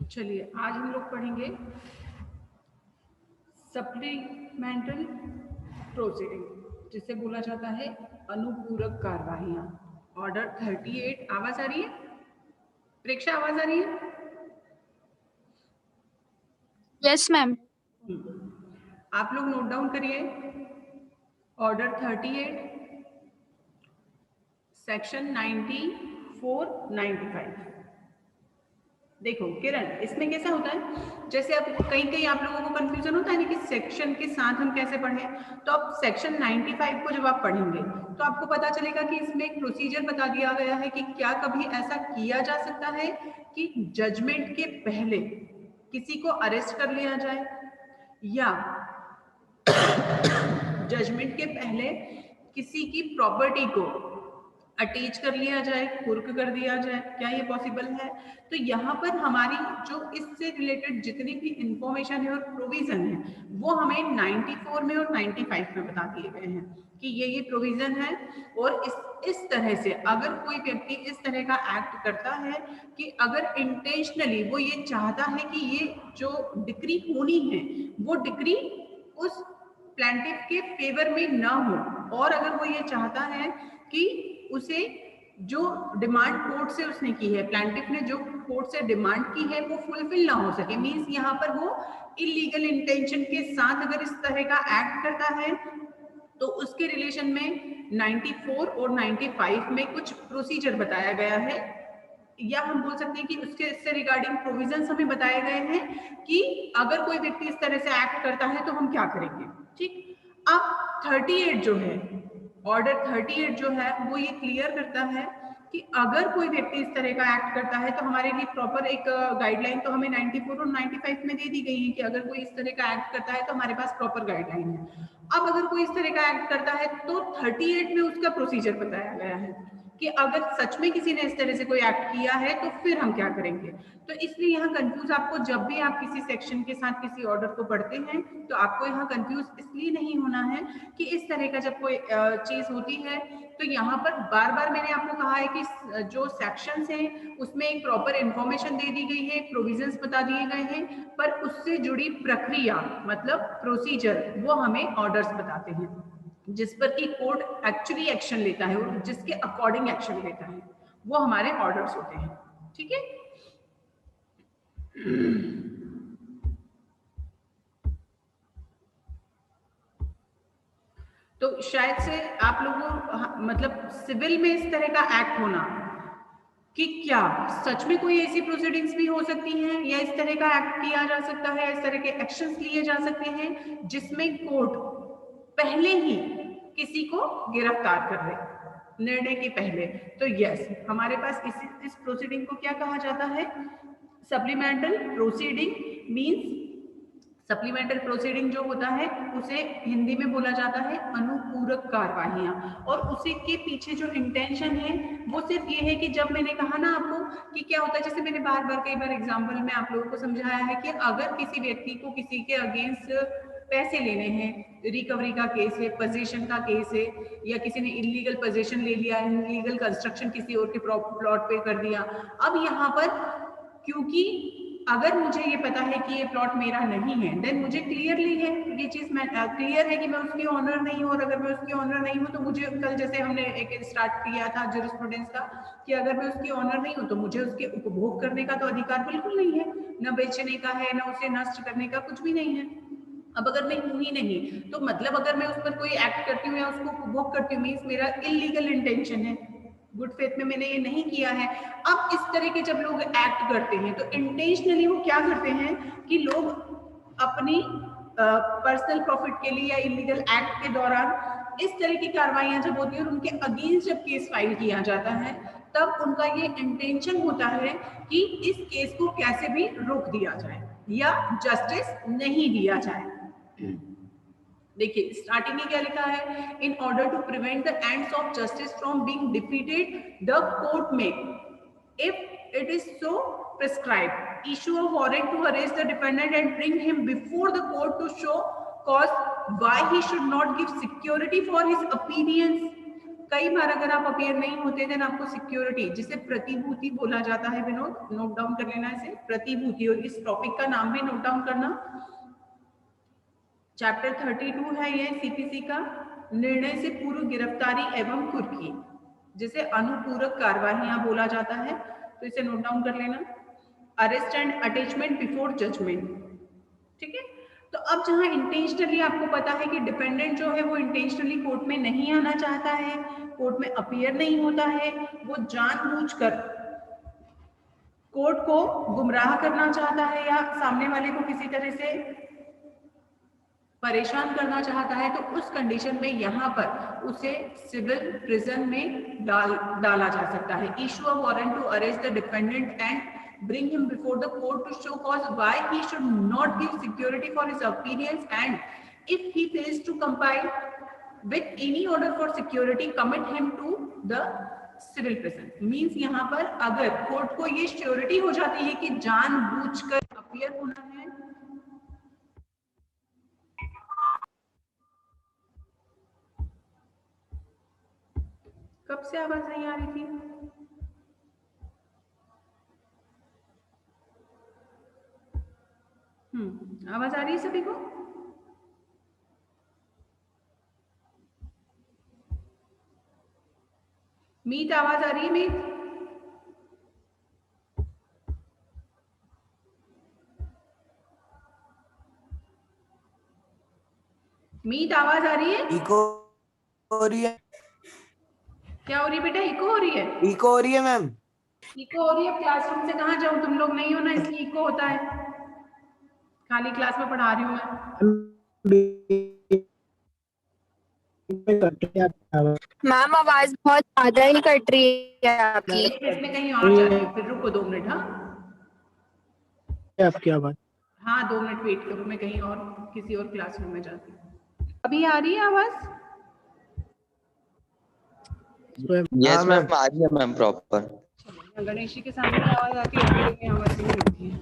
चलिए आज हम लोग पढ़ेंगे सप्लीमेंटल प्रोसीडिंग, जिसे बोला जाता है अनुपूरक कार्यवाहियां। ऑर्डर 38। आवाज आ रही है? प्रेक्षा, आवाज आ रही है? Yes ma'am. आप लोग नोट डाउन करिए। Order 38 section 94 95। देखो किरण, इसमें कैसा होता है, जैसे अब कहीं कहीं आप लोगों को कंफ्यूजन होता है ना कि सेक्शन के साथ हम कैसे पढ़ें। तो अब सेक्शन 95 को जब आप पढ़ेंगे तो आपको पता चलेगा कि इसमें एक प्रोसीजर बता दिया गया है कि क्या कभी ऐसा किया जा सकता है कि जजमेंट के पहले किसी को अरेस्ट कर लिया जाए, या जजमेंट के पहले किसी की प्रॉपर्टी को अटैच कर लिया जाए, कुर्क कर दिया जाए। क्या ये पॉसिबल है? तो यहाँ पर हमारी जो इससे रिलेटेड जितनी भी इंफॉर्मेशन है और प्रोविजन है वो हमें 94 में और 95 में बता दिए गए हैं कि ये प्रोविजन है। और इस तरह से अगर कोई व्यक्ति इस तरह का एक्ट करता है कि अगर इंटेंशनली वो ये चाहता है कि ये जो डिक्री होनी है वो डिक्री उस प्लेंटिफ के फेवर में ना हो, और अगर वो ये चाहता है कि उसे जो डिमांड कोर्ट से उसने की है, प्लेंटिफ ने जो कोर्ट से डिमांड की है वो फुलफिल ना हो सके, मींस यहाँ पर वो इलीगल इंटेंशन के साथ अगर इस तरह का एक्ट करता है तो उसके रिलेशन में 94 और 95 में कुछ प्रोसीजर बताया गया है, या हम बोल सकते हैं कि उसके इससे रिगार्डिंग प्रोविजंस हमें बताए गए हैं कि अगर कोई व्यक्ति इस तरह से एक्ट करता है तो हम क्या करेंगे। ठीक, अब 38 जो है, ऑर्डर 38 जो है वो ये क्लियर करता है कि अगर कोई व्यक्ति इस तरह का एक्ट करता है तो हमारे लिए प्रॉपर एक गाइडलाइन तो हमें 94 और 95 में दे दी गई है कि अगर कोई इस तरह का एक्ट करता है तो हमारे पास प्रॉपर गाइडलाइन है। अब अगर कोई इस तरह का एक्ट करता है तो 38 में उसका प्रोसीजर बताया गया है कि अगर सच में किसी ने इस तरह से कोई एक्ट किया है तो फिर हम क्या करेंगे। तो इसलिए यहाँ कंफ्यूज आपको, जब भी आप किसी सेक्शन के साथ किसी ऑर्डर को पढ़ते हैं तो आपको यहाँ कंफ्यूज इसलिए नहीं होना है कि इस तरह का जब कोई चीज होती है तो यहाँ पर बार बार मैंने आपको कहा है कि जो सेक्शंस हैं उसमें एक प्रॉपर इंफॉर्मेशन दे दी गई है, प्रोविजंस बता दिए गए हैं, पर उससे जुड़ी प्रक्रिया मतलब प्रोसीजर वो हमें ऑर्डर्स बताते हैं, जिस पर कि कोर्ट एक्चुअली एक्शन लेता है और जिसके अकॉर्डिंग एक्शन लेता है वो हमारे ऑर्डर्स होते हैं। ठीक है, तो शायद से आप लोगों मतलब सिविल में इस तरह का एक्ट होना कि क्या सच में कोई ऐसी प्रोसीडिंग्स भी हो सकती हैं या इस तरह का एक्ट किया जा सकता है, इस तरह के एक्शंस लिए जा सकते हैं जिसमें कोर्ट पहले ही किसी को गिरफ्तार कर ले निर्णय के पहले। तो यस, हमारे पास इस प्रोसीडिंग को क्या कहा जाता है? Supplemental proceeding means supplemental proceeding जो होता है उसे हिंदी में बोला जाता है अनुपूरक कार्यवाहियां, और उसी के पीछे जो इंटेंशन है वो सिर्फ ये है कि जब मैंने कहा ना आपको कि क्या होता है, जैसे मैंने बार बार कई बार एग्जाम्पल में आप लोगों को समझाया है कि अगर किसी व्यक्ति को किसी के अगेंस्ट पैसे लेने हैं, रिकवरी का केस है, पोजीशन का केस है, या किसी ने इलीगल पोजीशन ले लिया, इलीगल कंस्ट्रक्शन किसी और के प्लॉट पे कर दिया। अब यहाँ पर क्योंकि अगर मुझे ये पता है कि ये प्लॉट मेरा नहीं है, देन मुझे क्लियरली है ये चीज मैं क्लियर है कि मैं उसकी ऑनर नहीं हूँ, और अगर मैं उसकी ऑनर नहीं हूँ तो मुझे कल जैसे हमने एक स्टार्ट किया था जूरिस्प्रूडेंस का कि अगर मैं उसकी ऑनर नहीं हूँ तो मुझे उसके उपभोग करने का तो अधिकार बिल्कुल नहीं है, न बेचने का है न उसे नष्ट करने का, कुछ भी नहीं है। अब अगर मैं हूं ही नहीं तो मतलब अगर मैं उस पर कोई एक्ट करती हूँ या उसको उपभोग करती हूँ मीन्स मेरा इलीगल इंटेंशन है, गुड फेथ में मैंने ये नहीं किया है। अब इस तरह के जब लोग एक्ट करते हैं तो इंटेंशनली वो क्या करते हैं कि लोग अपनी पर्सनल प्रॉफिट के लिए या इलीगल एक्ट के दौरान इस तरह की कार्रवाइयां जब होती है और उनके अगेंस्ट जब केस फाइल किया जाता है तब उनका ये इंटेंशन होता है कि इस केस को कैसे भी रोक दिया जाए या जस्टिस नहीं दिया जाए। देखिए स्टार्टिंग में क्या लिखा है, in order to prevent the ends of justice from being defeated the court में if it is so prescribed issue a warrant to arrest the defendant and bring him before the court to show cause why he should not give security for his opinions कई बार अगर आप appear नहीं होते then आपको security, जिसे प्रतिभूति बोला जाता है, विनोद नोट डाउन कर लेना इसे, प्रतिभूति, और इस टॉपिक का नाम भी नोट डाउन करना। चैप्टर 32 है ये सीपीसी का, निर्णय से पूर्व गिरफ्तारी एवं कुर्की, जिसे अनुपूरक कार्यवाहियां बोला जाता है, तो इसे नोट डाउन कर लेना। Arrest and attachment before judgment, ठीक है। तो अब जहां इंटेंशनली आपको पता है कि डिपेंडेंट जो है वो इंटेंशनली कोर्ट में नहीं आना चाहता है, कोर्ट में अपीयर नहीं होता है, वो जानबूझकर कोर्ट को गुमराह करना चाहता है या सामने वाले को किसी तरह से परेशान करना चाहता है, तो उस कंडीशन में यहाँ पर उसे सिविल प्रिजन में डाला जा सकता है। Issue a warrant to arrest the dependent and bring him before the court to show cause why he should not give security for his appearance, and if he fails to comply with any order for security, commit him to the civil prison. Means यहाँ पर अगर court को ये surety हो जाती है कि जानबूझकर अपीयर होना है, कब से आवाज नहीं आ रही थी? आवाज आ रही है सभी को? मीत आवाज आ रही है? मीत मीत आवाज आ रही है? इको हो रही है। क्या हो रही है बेटा? इको हो रही है? इको हो रही है मैम। इको हो रही है? क्लासरूम से कहाँ जाऊं? तुम लोग नहीं हो ना, इसलिए इको होता है। खाली क्लास में पढ़ा रही हूँ मैं। मैम आवाज बहुत ज्यादा ही कट रही है आपकी। इसमें कहीं और जाती है, फिर रुको 2 मिनट। हाँ आपकी आवाज, हाँ 2 मिनट वेट करो, मैं कहीं और किसी और क्लासरूम में जाती हूँ। अभी आ रही है आवाज? यस मैम, आ रही है मैम प्रॉपर। गणेश जी के सामने आवाज आती है, आवाज नहीं होती है।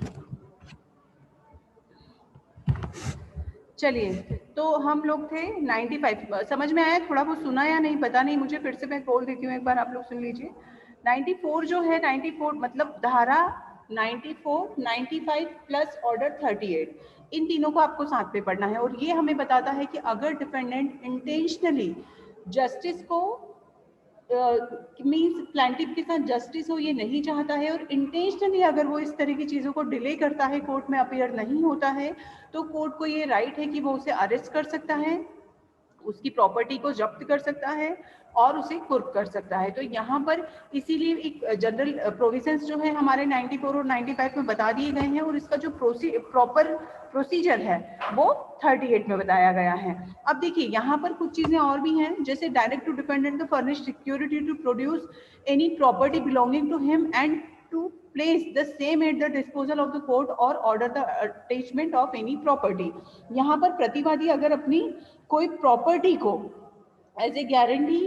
चलिए, तो हम लोग थे 95, समझ में आया? थोड़ा बहुत सुना या नहीं पता नहीं मुझे, फिर से मैं बोल देती हूँ, एक बार आप लोग सुन लीजिए। 94 जो है, 94 मतलब धारा 94, 95 प्लस ऑर्डर 38, इन तीनों को आपको साथ में पढ़ना है। और ये हमें बताता है कि अगर डिफेंडेंट इंटेंशनली जस्टिस को मीन्स प्लांटिव के साथ जस्टिस हो ये नहीं चाहता है, और इंटेंशनली अगर वो इस तरह की चीज़ों को डिले करता है, कोर्ट में अपीयर नहीं होता है, तो कोर्ट को ये राइट है कि वो उसे अरेस्ट कर सकता है, उसकी प्रॉपर्टी को जब्त कर सकता है और उसे कुर्क कर सकता है। तो यहाँ पर इसीलिए एक जनरल प्रोविजंस जो है हमारे 94 और 95 में बता दिए गए हैं, और इसका जो प्रॉपर प्रोसीजर है वो 38 में बताया गया है। अब देखिए यहाँ पर कुछ चीजें और भी हैं, जैसे direct to dependent the furnish security to produce any property belonging to him and to place the same at the disposal of the court or order the attachment of any property। यहाँ पर प्रतिवादी अगर अपनी कोई property को as a guarantee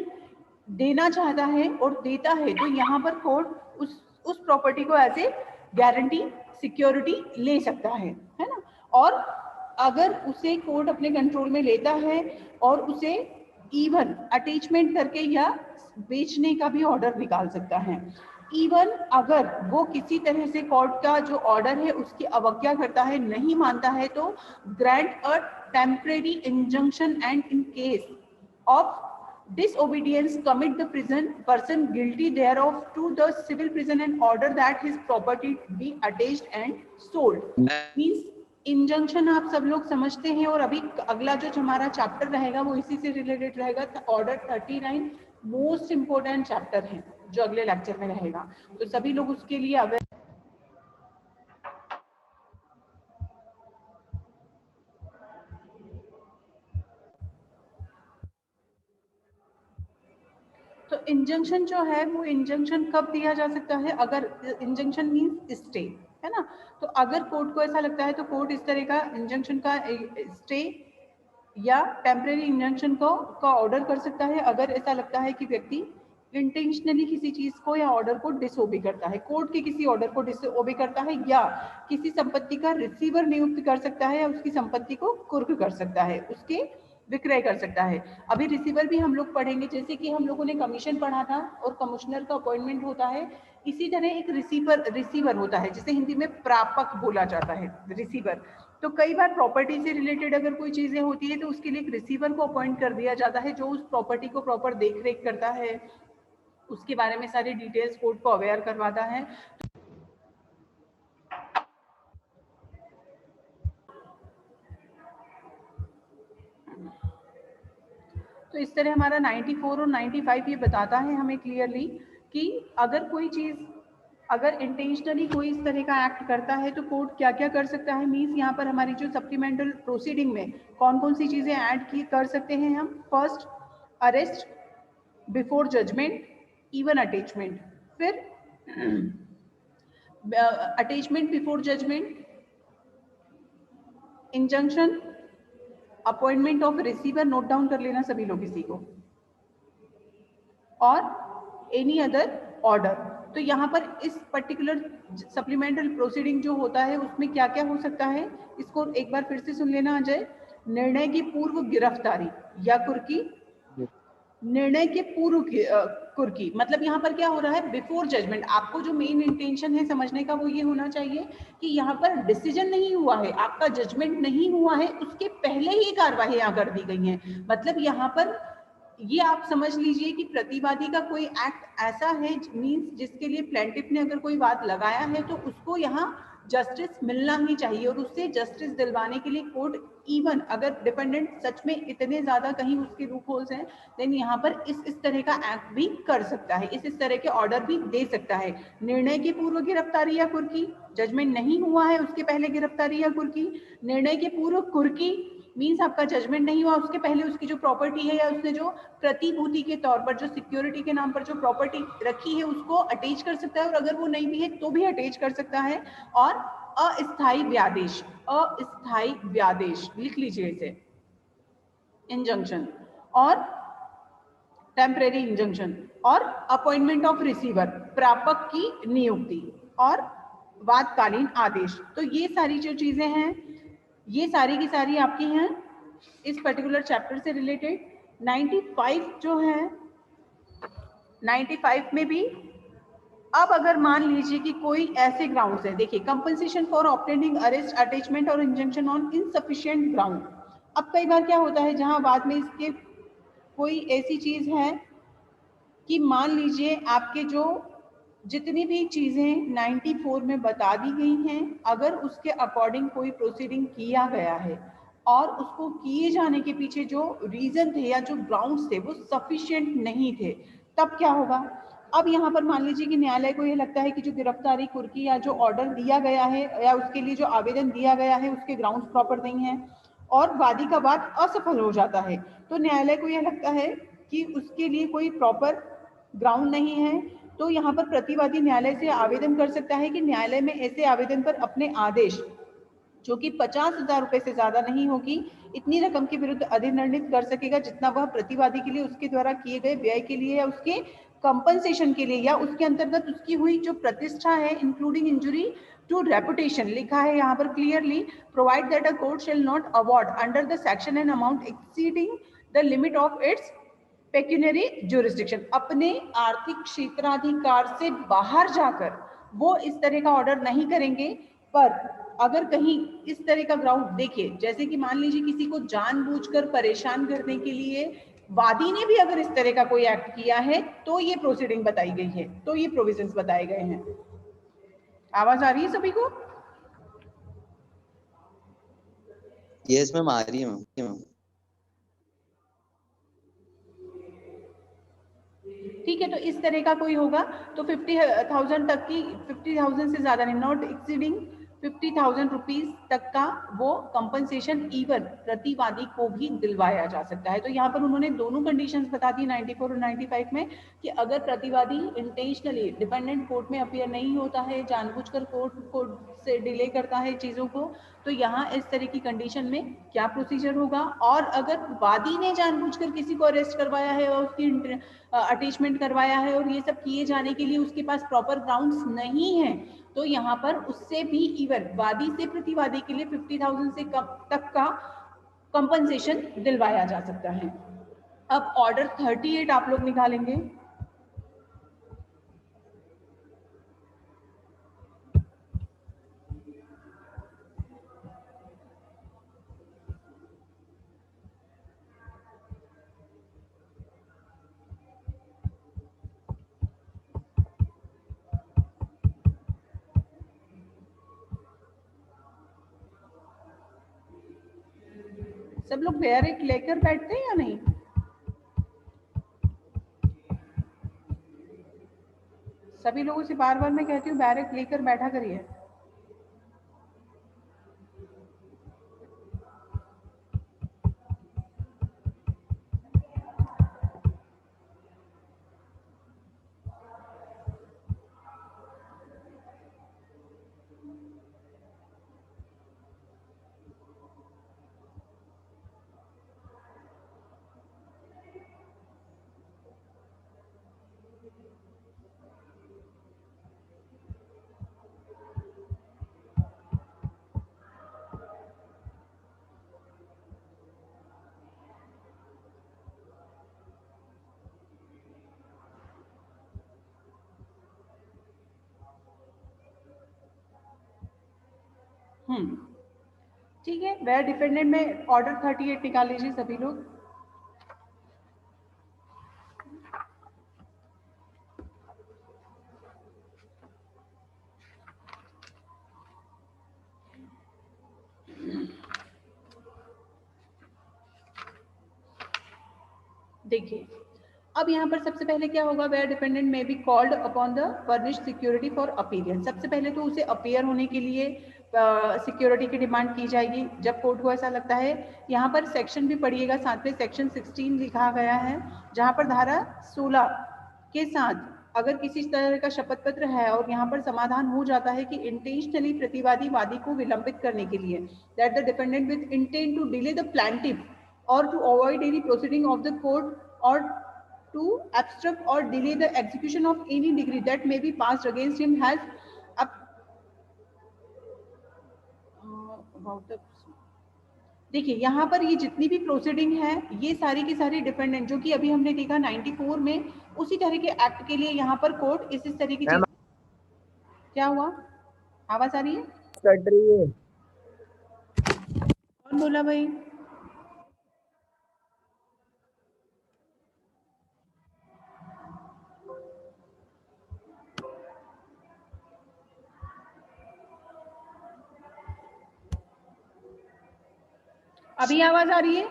देना चाहता है और देता है, तो यहाँ पर कोर्ट उस प्रॉपर्टी को एज ए गारंटी सिक्योरिटी ले सकता है ना। और अगर उसे कोर्ट अपने कंट्रोल में लेता है और उसे इवन अटैचमेंट करके या बेचने का भी ऑर्डर निकाल सकता है। इवन अगर वो किसी तरह से कोर्ट का जो ऑर्डर है उसकी अवज्ञा करता है, नहीं मानता है, तो grant a temporary injunction and in case of disobedience commit the person guilty thereof to the civil prison and order that his property be attached and sold। means injunction आप सब लोग समझते हैं, और अभी अगला जो हमारा चैप्टर रहेगा वो इसी से रिलेटेड रहेगा। ऑर्डर 39 मोस्ट इंपोर्टेंट चैप्टर है जो अगले लेक्चर में रहेगा, तो सभी लोग उसके लिए अवेयर। तो इंजंक्शन जो है वो इंजंक्शन कब दिया जा सकता है? अगर इंजंक्शन मीन्स स्टे है ना, तो अगर कोर्ट को ऐसा लगता है तो कोर्ट इस तरह का इंजंक्शन का स्टे या टेम्परेरी इंजंक्शन का ऑर्डर कर सकता है, अगर ऐसा लगता है कि व्यक्ति इंटेंशनली किसी चीज को या ऑर्डर को डिसओबे करता है, कोर्ट के किसी ऑर्डर को डिसओबे करता है, या किसी संपत्ति का रिसीवर नियुक्त कर सकता है या उसकी संपत्ति को कुर्क कर सकता है। उसके विक्रय कर सकता है। अभी रिसीवर भी हम लोग पढ़ेंगे, जैसे कि हम लोगों ने कमीशन पढ़ा था और कमिश्नर का अपॉइंटमेंट होता है, इसी तरह एक रिसीवर होता है, जिसे हिंदी में प्रापक बोला जाता है, रिसीवर। तो कई बार प्रॉपर्टी से रिलेटेड अगर कोई चीजें होती है तो उसके लिए एक रिसीवर को अपॉइंट कर दिया जाता है, जो उस प्रॉपर्टी को प्रॉपर देख रेख करता है, उसके बारे में सारी डिटेल्स कोर्ट को अवेयर करवाता है। तो इस तरह हमारा 94 और 95 ये बताता है हमें क्लियरली कि अगर कोई चीज, अगर इंटेंशनली कोई इस तरह का एक्ट करता है तो कोर्ट क्या क्या कर सकता है। मीन्स यहाँ पर हमारी जो सप्लीमेंटल प्रोसीडिंग में कौन कौन सी चीजें ऐड की कर सकते हैं हम। First, arrest before judgement, even attachment. फिर attachment before judgement, injunction, appointment of receiver, note down कर लेना सभी लोग इसी को, और एनी अदर ऑर्डर। तो यहाँ पर इस पर्टिकुलर सप्लीमेंटल प्रोसीडिंग जो होता है उसमें क्या क्या हो सकता है, इसको एक बार फिर से सुन लेना अजय। निर्णय की पूर्व गिरफ्तारी या कुर्की, निर्णय के पूर्व कुर्की, मतलब यहाँ पर क्या हो रहा है, बिफोर जजमेंट। आपको जो मेन इंटेंशन है समझने का वो ये होना चाहिए कि यहाँ पर डिसीजन नहीं हुआ है, आपका जजमेंट नहीं हुआ है, उसके पहले ही कार्यवाही कर दी गई है। मतलब यहाँ पर ये आप समझ लीजिए कि प्रतिवादी का कोई एक्ट ऐसा है, मींस जिसके लिए प्लेंटिफ ने अगर कोई बात लगाया है तो उसको यहाँ जस्टिस मिलना ही चाहिए, और उससे जस्टिस दिलवाने के लिए कोर्ट, इवन अगर डिपेंडेंट सच में इतने ज्यादा कहीं उसके लूप होल्स हैं, देन यहाँ पर इस तरह का एक्ट भी कर सकता है, इस तरह के ऑर्डर भी दे सकता है। निर्णय की पूर्व गिरफ्तारी या कुर्की, जजमेंट नहीं हुआ है उसके पहले गिरफ्तारी या कुर्की। निर्णय के पूर्व कुर्की मीन्स आपका जजमेंट नहीं हुआ, उसके पहले उसकी जो प्रॉपर्टी है या उसने जो प्रतिभूति के तौर पर, जो सिक्योरिटी के नाम पर जो प्रॉपर्टी रखी है, उसको अटैच कर सकता है, और अगर वो नहीं भी है तो भी अटैच कर सकता है। और अस्थायी व्यादेश, अस्थायी व्यादेश लिख लीजिए इसे, इंजंक्शन और टेम्परेरी इंजंक्शन, और अपॉइंटमेंट ऑफ रिसीवर, प्रापक की नियुक्ति, और वादकालीन आदेश। तो ये सारी जो चीजें हैं ये सारी की सारी आपकी हैं इस पर्टिकुलर चैप्टर से रिलेटेड। 95 जो है, 95 में भी अब अगर मान लीजिए कि कोई ऐसे ग्राउंड्स है, देखिए, compensation for obtaining arrest, attachment और इंजंक्शन ऑन इनसफिशिएंट ग्राउंड। अब कई बार क्या होता है, जहां बाद में इसके कोई ऐसी चीज है कि मान लीजिए आपके जो जितनी भी चीजें 94 में बता दी गई हैं, अगर उसके अकॉर्डिंग कोई प्रोसीडिंग किया गया है और उसको किए जाने के पीछे जो रीजन थे या जो ग्राउंड्स थे वो सफिशिएंट नहीं थे, तब क्या होगा। अब यहाँ पर मान लीजिए कि न्यायालय को ये लगता है कि जो गिरफ्तारी, कुर्की या जो ऑर्डर दिया गया है या उसके लिए जो आवेदन दिया गया है उसके ग्राउंड्स प्रॉपर नहीं है और वादी का वाद असफल हो जाता है, तो न्यायालय को यह लगता है कि उसके लिए कोई प्रॉपर ग्राउंड नहीं है, तो यहाँ पर प्रतिवादी न्यायालय से आवेदन कर सकता है कि न्यायालय में ऐसे आवेदन पर अपने आदेश, जो कि 50,000 रुपए से ज्यादा नहीं होगी, इतनी रकम के विरुद्ध अधिनिर्णित कर सकेगा जितना वह प्रतिवादी के लिए उसके द्वारा किए गए व्यय के लिए या उसके कंपनसेशन के लिए या उसके अंतर्गत उसकी हुई जो प्रतिष्ठा है, इंक्लूडिंग इंजुरी टू रेपुटेशन, लिखा है यहाँ पर clearly, provide that a court shall not award under the section an amount exceeding the limit of its pecuniary jurisdiction. अपने आर्थिक क्षेत्राधिकार से बाहर जाकर वो इस तरह का ऑर्डर नहीं करेंगे, पर अगर कहीं इस तरह का ग्राउंड, देखिए जैसे कि मान लीजिए किसी को जानबूझकर परेशान करने के लिए वादी ने भी अगर इस तरह का कोई एक्ट किया है तो ये प्रोसीडिंग बताई गई है, तो ये प्रोविजंस बताए गए हैं। आवाज आ रही है सभी को? यस मैम, आ रही है मैम। ठीक है, तो इस तरह का कोई होगा तो 50,000 तक की, 50,000 से ज्यादा नहीं, नॉट एक्सीडिंग 50,000 रुपीज तक का वो कंपनसेशन इवन प्रतिवादी को भी दिलवाया जा सकता है। तो यहाँ पर उन्होंने दोनों कंडीशंस बता दी 94 और 95 में कि अगर प्रतिवादी इंटेंशनली डिपेंडेंट कोर्ट में अपीयर नहीं होता है, जानबूझकर कोर्ट से डिले करता है चीजों को, तो यहाँ इस तरह की कंडीशन में क्या प्रोसीजर होगा। और अगर वादी ने जानबूझकर किसी को अरेस्ट करवाया है और उसकी अटैचमेंट करवाया है और ये सब किए जाने के लिए उसके पास प्रॉपर ग्राउंड्स नहीं है, तो यहाँ पर उससे भी इवन वादी से प्रतिवादी के लिए 50,000 से कम तक का कंपनसेशन दिलवाया जा सकता है। अब ऑर्डर 38 आप लोग निकालेंगे। सब लोग बैरिक लेकर बैठते हैं या नहीं? सभी लोगों से बार बार मैं कहती हूँ बैरिक लेकर बैठा करिए। ठीक है, वेयर डिपेंडेंट में ऑर्डर 38 निकाल लीजिए सभी लोग। देखिए, अब यहाँ पर सबसे पहले क्या होगा, वेयर डिपेंडेंट में be called upon the furnished security for appearance. सबसे पहले तो उसे अपीयर होने के लिए सिक्योरिटी की डिमांड की जाएगी। जब कोर्ट को ऐसा लगता है, यहाँ पर सेक्शन भी पढ़िएगा, साथ में सेक्शन 16 लिखा गया है, जहाँ पर धारा 16 के साथ अगर किसी तरह का शपथ पत्र है और यहाँ पर समाधान हो जाता है कि इंटेंशनली प्रतिवादी वादी को विलंबित करने के लिए, that the dependent with intent to delay the plaintiff or to avoid any proceeding of the court or to obstruct or delay the execution of any decree that may be passed against him has up about the देखिए यहाँ पर ये जितनी भी proceeding है ये सारी की सारी डिपेंडेंट जो कि अभी हमने देखा 94 में उसी तरह के एक्ट के लिए यहाँ पर कोर्ट इस तरह की चीज। क्या हुआ, आवाज आ रही है? कट रही है। कौन बोला भाई? अभी आवाज आ रही है?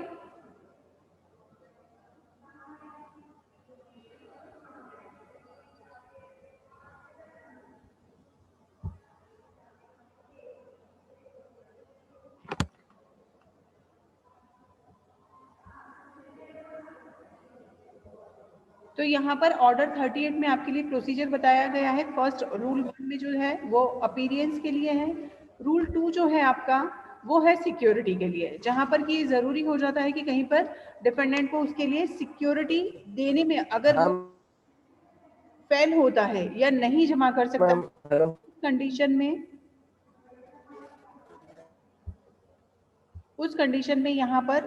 तो यहाँ पर ऑर्डर 38 में आपके लिए प्रोसीजर बताया गया है। फर्स्ट रूल 1 में जो है वो अपीयरेंस के लिए है। रूल 2 जो है आपका वो है सिक्योरिटी के लिए, जहां पर कि जरूरी हो जाता है कि कहीं पर डिपेंडेंट को उसके लिए सिक्योरिटी देने में अगर वो फेल होता है या नहीं जमा कर सकता उस कंडीशन में यहाँ पर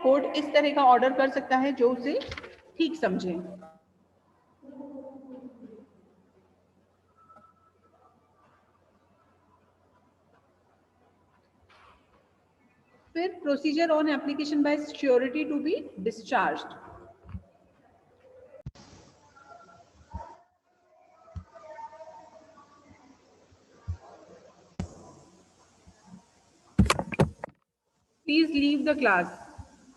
कोर्ट इस तरह का ऑर्डर कर सकता है जो उसे ठीक समझे। फिर procedure on application by surety to be discharged. Please leave the class.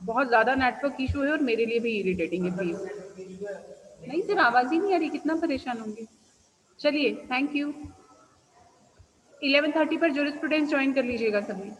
बहुत ज्यादा नेटवर्क इशू है और मेरे लिए भी इरिटेटिंग है। प्लीज नहीं सर, आवाज ही नहीं आ रही, कितना परेशान होंगे। चलिए, थैंक यू। 11:30 पर जूरिस्प्रूडेंस ज्वाइन कर लीजिएगा सभी।